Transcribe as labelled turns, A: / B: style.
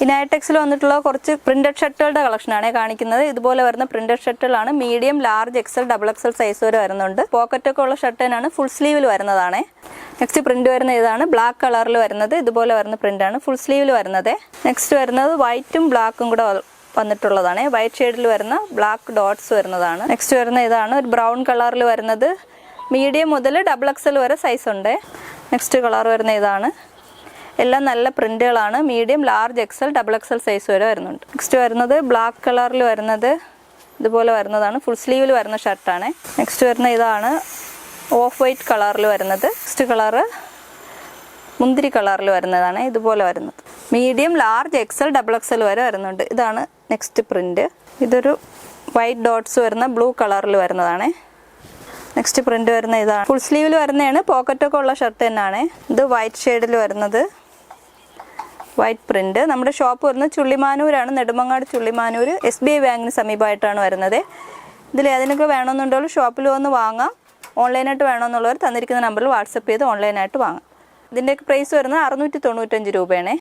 A: കിനാറ്റെക്സിൽ വന്നിട്ടുള്ള കുറച്ച് പ്രിന്റഡ് ഷർട്ടുകളുടെ കളക്ഷനാണ് കാണിക്കുന്നത്. ഇതുപോലെ വരുന്ന പ്രിന്റഡ് ഷർട്ടുകളാണ്. Medium, large, XL, double XL size വരെ വരുന്നുണ്ട്. പോക്കറ്റൊക്കെ ഉള്ള ഷർട്ട് തന്നെയാണ്. ഫുൾ സ്ലീവിൽ വരുന്നതാണ്. നെക്സ്റ്റ് പ്രിന്റ് വരുന്ന ഇതാണ്. ബ്ലാക്ക് കളറിൽ വരുന്നത്. ഇതുപോലെ വരുന്ന പ്രിന്റാണ്. ഫുൾ സ്ലീവിൽ വരുന്നത്. നെക്സ്റ്റ് വരുന്നത് വൈറ്റും ബ്ലാക്കും കൂടെ വന്നിട്ടുള്ളതാണ്. വൈറ്റ് ഷെയ്ഡിൽ വരുന്ന ബ്ലാക്ക് ഡോട്ട്സ് വരുന്നതാണ്. നെക്സ്റ്റ് വരുന്ന ഇതാണ്. ഒരു ബ്രൗൺ കളറിൽ വരുന്നത്. മീഡിയം മുതൽ ഡബിൾ എക്സൽ വരെ സൈസ് ഉണ്ട്. നെക്സ്റ്റ് കളർ വരുന്ന ഇതാണ്. എല്ലാം നല്ല പ്രിന്റുകളാണ്. Medium, large, XL, double XL size വരെ വരുന്നുണ്ട്. നെക്സ്റ്റ് വരുന്നത് ബ്ലാക്ക് കളറിൽ വരുന്നത്. ഇതുപോലെ വരുന്നതാണ്. ഫുൾ സ്ലീവിൽ വരുന്ന ഷർട്ടാണ്. നെക്സ്റ്റ് വരുന്ന ഇതാണ്. ഓഫ് വൈറ്റ് കളറിൽ വരുന്നത്. നെക്സ്റ്റ് കളറ് മുന്തിരി കളറിൽ വരുന്നതാണ്. ഇതുപോലെ വരുന്നത്. Medium, large, XL, double XL വരെ വരുന്നുണ്ട്. ഇതാണ് നെക്സ്റ്റ് പ്രിന്റ്. ഇതൊരു വൈറ്റ് ഡോട്ട്സ് വരുന്ന ബ്ലൂ കളറിൽ വരുന്നതാണ്. നെക്സ്റ്റ് പ്രിന്റ് വരുന്ന ഇതാണ്. ഫുൾ സ്ലീവിൽ വരുന്നതാണ്. പോക്കറ്റൊക്കെ ഉള്ള ഷർട്ട് തന്നെയാണ്. ഇത് വൈറ്റ് ഷെയ്ഡിൽ വരുന്നത്. White print. നമ്മുടെ ഷോപ്പ് വരുന്നത് ചുള്ളിമാനൂരാണ്. നെടുമങ്ങാട് ചുള്ളിമാനൂർ SBI ബാങ്കിന് സമീപമായിട്ടാണ് വരുന്നത്. ഇതിൽ ഏതിനൊക്കെ വേണമെന്നുണ്ടെങ്കിൽ ഷോപ്പിൽ വന്ന് വാങ്ങാം. ഓൺലൈനായിട്ട് വേണമെന്നുള്ളവർ തന്നിരിക്കുന്ന നമ്പറിൽ വാട്സപ്പ് ചെയ്ത് ഓൺലൈനായിട്ട് വാങ്ങാം. ഇതിൻ്റെയൊക്കെ പ്രൈസ് വരുന്നത് 695 രൂപയാണ്.